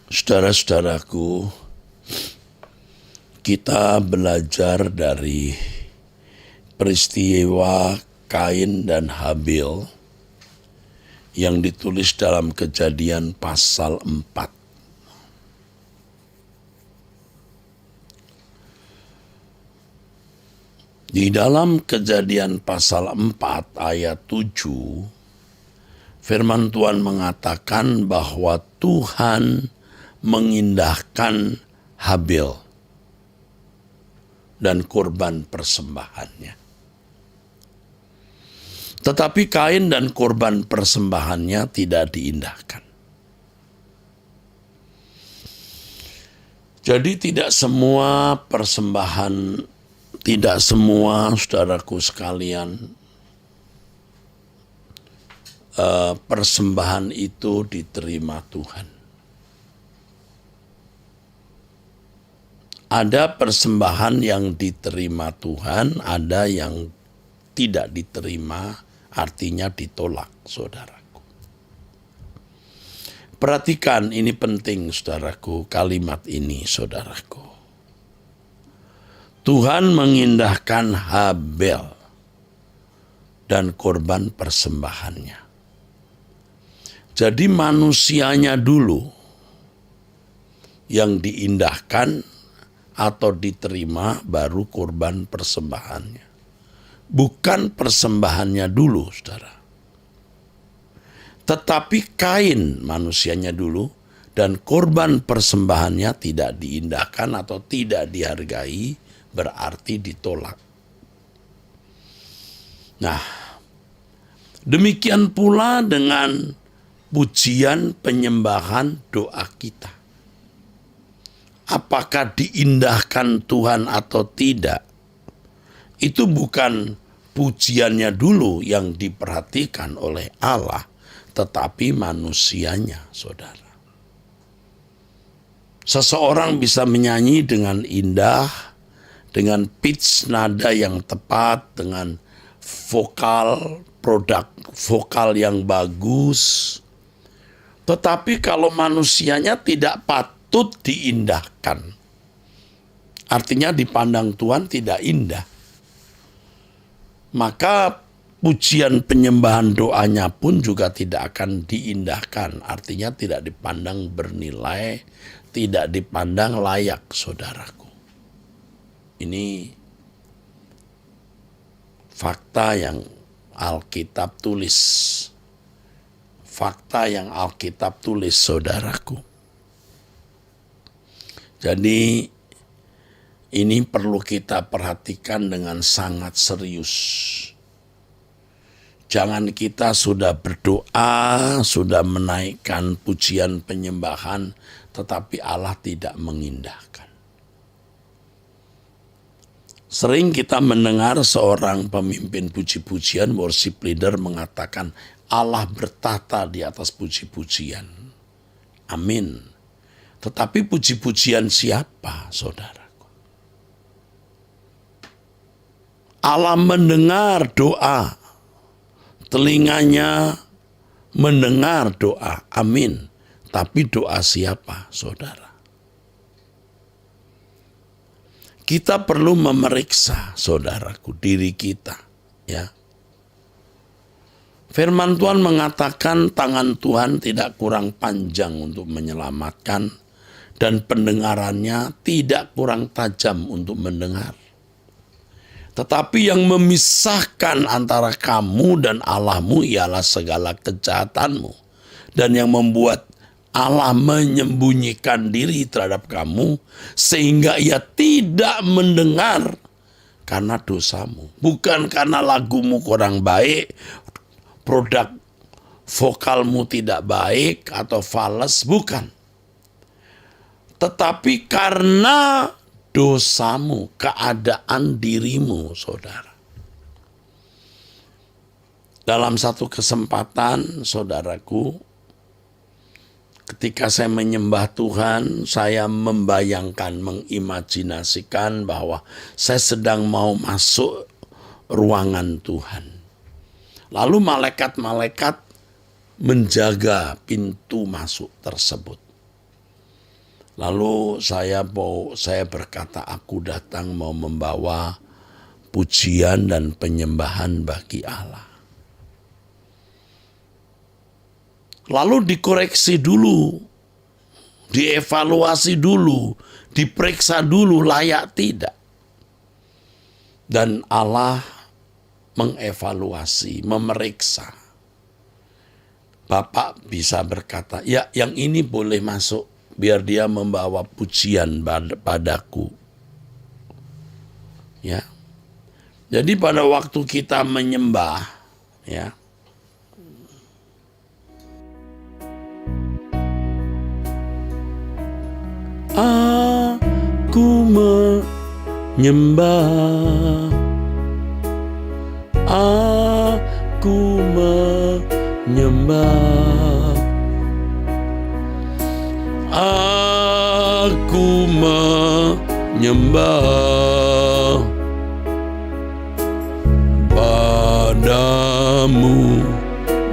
Saudara-saudaraku, kita belajar dari peristiwa Kain dan Habil yang ditulis dalam Kejadian pasal 4. Di dalam Kejadian pasal 4 ayat 7, firman Tuhan mengatakan bahwa Tuhan mengindahkan Habil dan kurban persembahannya. Tetapi Kain dan kurban persembahannya tidak diindahkan. Jadi tidak semua persembahan, tidak semua saudaraku sekalian, persembahan itu diterima Tuhan. Ada persembahan yang diterima Tuhan, ada yang tidak diterima, artinya ditolak, saudaraku. Perhatikan, ini penting, saudaraku, kalimat ini, saudaraku. Tuhan mengindahkan Habil dan korban persembahannya. Jadi manusianya dulu yang diindahkan atau diterima, baru korban persembahannya. Bukan persembahannya dulu, saudara. Tetapi Kain manusianya dulu, dan korban persembahannya tidak diindahkan atau tidak dihargai, berarti ditolak. Nah, demikian pula dengan pujian, penyembahan, doa kita. Apakah diindahkan Tuhan atau tidak, itu bukan pujiannya dulu yang diperhatikan oleh Allah, tetapi manusianya, saudara. Seseorang bisa menyanyi dengan indah, dengan pitch nada yang tepat, dengan vokal, produk vokal yang bagus. Tetapi kalau manusianya tidak patut diindahkan, artinya dipandang Tuhan tidak indah, maka pujian, penyembahan, doanya pun juga tidak akan diindahkan, artinya tidak dipandang bernilai, tidak dipandang layak, saudaraku. Ini fakta yang Alkitab tulis. Fakta yang Alkitab tulis, saudaraku. Jadi ini perlu kita perhatikan dengan sangat serius. Jangan kita sudah berdoa, sudah menaikkan pujian penyembahan, tetapi Allah tidak mengindahkan. Sering kita mendengar seorang pemimpin puji-pujian, worship leader, mengatakan Allah bertata di atas puji-pujian. Amin. Tetapi puji-pujian siapa, saudaraku? Allah mendengar doa, telinganya mendengar doa, amin. Tapi doa siapa, saudara? Kita perlu memeriksa, saudaraku, diri kita, ya. Firman Tuhan mengatakan tangan Tuhan tidak kurang panjang untuk menyelamatkan, dan pendengarannya tidak kurang tajam untuk mendengar. Tetapi yang memisahkan antara kamu dan Allahmu ialah segala kejahatanmu. Dan yang membuat Allah menyembunyikan diri terhadap kamu, sehingga ia tidak mendengar karena dosamu. Bukan karena lagumu kurang baik, produk vokalmu tidak baik atau fales, bukan. Tetapi karena dosamu, keadaan dirimu, saudara. Dalam satu kesempatan, saudaraku, ketika saya menyembah Tuhan, saya membayangkan, mengimajinasikan bahwa saya sedang mau masuk ruangan Tuhan. Lalu malaikat-malaikat menjaga pintu masuk tersebut. Lalu saya berkata, aku datang mau membawa pujian dan penyembahan bagi Allah. Lalu dikoreksi dulu, dievaluasi dulu, diperiksa dulu layak tidak. Dan Allah mengevaluasi, memeriksa. Bapak bisa berkata, ya yang ini boleh masuk, biar dia membawa pujian padaku. Ya. Jadi pada waktu kita menyembah, ya, aku menyembah, aku menyembah, aku menyembah padamu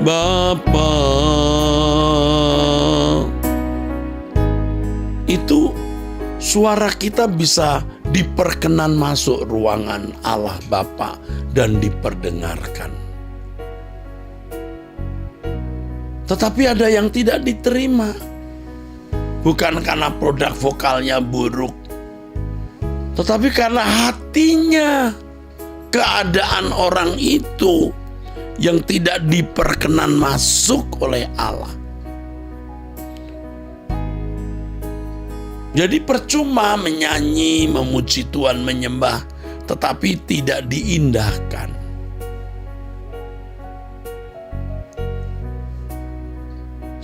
Bapa. Itu suara kita bisa diperkenan masuk ruangan Allah Bapa dan diperdengarkan. Tetapi ada yang tidak diterima. Bukan karena produk vokalnya buruk, tetapi karena hatinya, keadaan orang itu yang tidak diperkenan masuk oleh Allah. Jadi percuma menyanyi, memuji Tuhan, menyembah, tetapi tidak diindahkan.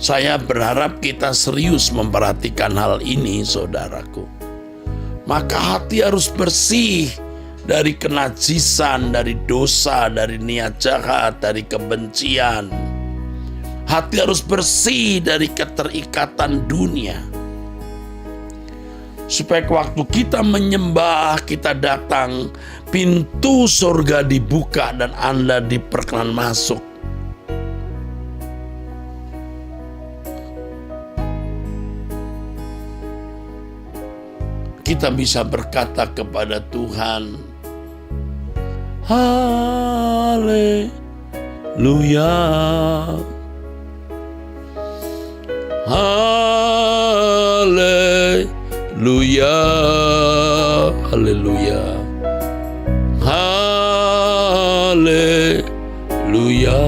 Saya berharap kita serius memperhatikan hal ini, saudaraku. Maka hati harus bersih dari kenajisan, dari dosa, dari niat jahat, dari kebencian. Hati harus bersih dari keterikatan dunia. Supaya waktu kita menyembah, kita datang, pintu surga dibuka dan Anda diperkenan masuk. Kita bisa berkata kepada Tuhan, haleluya, haleluya, haleluya, haleluya.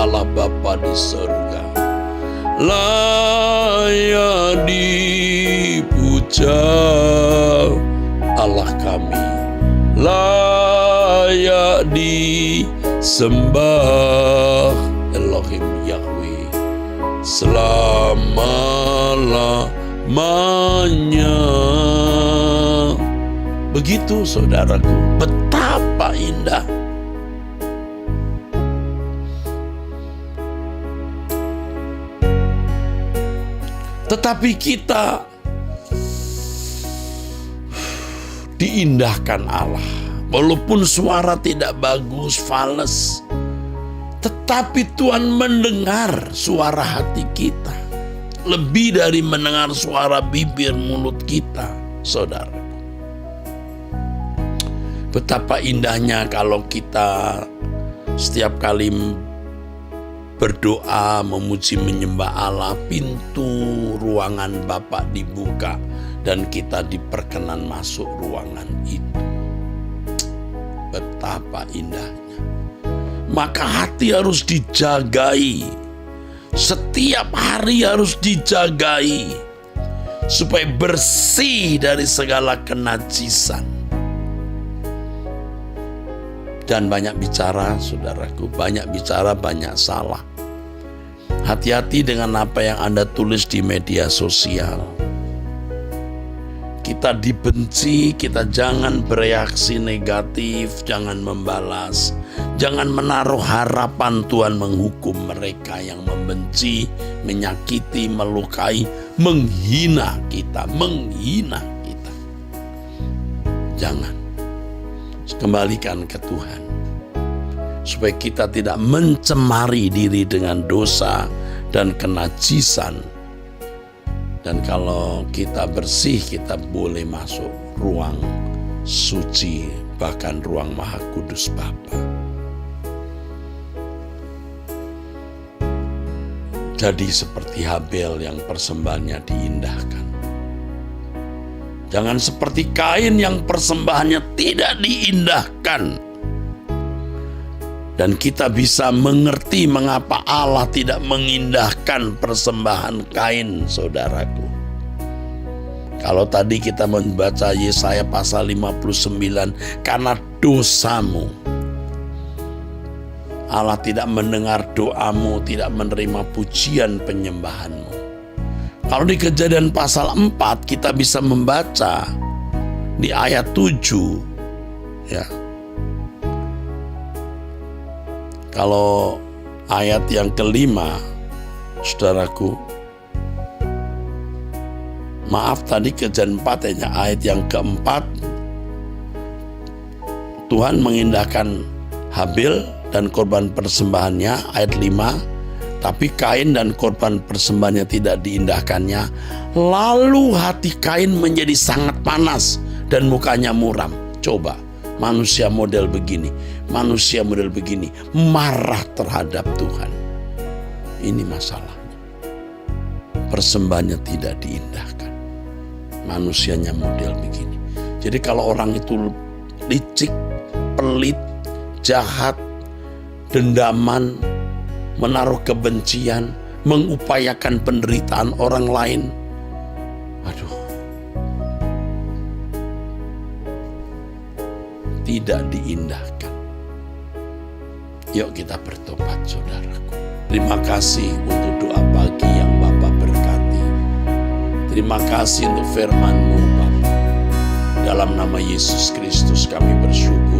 Allah Bapa di surga, layak dipuja Allah kami, layak disembah Elohim Yahweh selama-lamanya. Begitu saudaraku, betapa indah. Tetapi kita diindahkan Allah. Walaupun suara tidak bagus, fales, tetapi Tuhan mendengar suara hati kita. Lebih dari mendengar suara bibir mulut kita, saudara. Betapa indahnya kalau kita setiap kali berdoa, memuji, menyembah Allah, pintu ruangan Bapa dibuka dan kita diperkenan masuk ruangan itu. Betapa indahnya. Maka hati harus dijagai. Setiap hari harus dijagai supaya bersih dari segala kenajisan. Dan banyak bicara, saudaraku, banyak bicara, banyak salah. Hati-hati dengan apa yang Anda tulis di media sosial. kita dibenci, kita jangan bereaksi negatif, jangan membalas, jangan menaruh harapan Tuhan menghukum mereka yang membenci, menyakiti, melukai, menghina kita. Jangan. Kembalikan ke Tuhan, supaya kita tidak mencemari diri dengan dosa dan kenajisan. Dan kalau kita bersih, kita boleh masuk ruang suci, bahkan ruang Maha Kudus Bapa. Jadi seperti Habel yang persembahannya diindahkan. Jangan seperti Kain yang persembahannya tidak diindahkan. Dan kita bisa mengerti mengapa Allah tidak mengindahkan persembahan Kain, saudaraku. Kalau tadi kita membaca Yesaya pasal 59, karena dosamu Allah tidak mendengar doamu, tidak menerima pujian penyembahanmu. Kalau di Kejadian pasal 4 kita bisa membaca di ayat 7, ya. Kalau ayat yang kelima, saudaraku, maaf tadi Kejadian 4 ayat yang keempat, Tuhan mengindahkan Habel dan korban persembahannya, ayat 5. Tapi Kain dan korban persembahannya tidak diindahkannya. Lalu hati Kain menjadi sangat panas dan mukanya muram. Coba, manusia model begini marah terhadap Tuhan. Ini masalahnya. Persembahannya tidak diindahkan. Manusianya model begini. Jadi kalau orang itu licik, pelit, jahat, dendaman, menaruh kebencian, mengupayakan penderitaan orang lain, tidak diindahkan. Yuk kita bertobat, saudaraku. Terima kasih untuk doa pagi yang Bapak berkati. Terima kasih untuk firman-Mu, Bapak. Dalam nama Yesus Kristus kami bersyukur.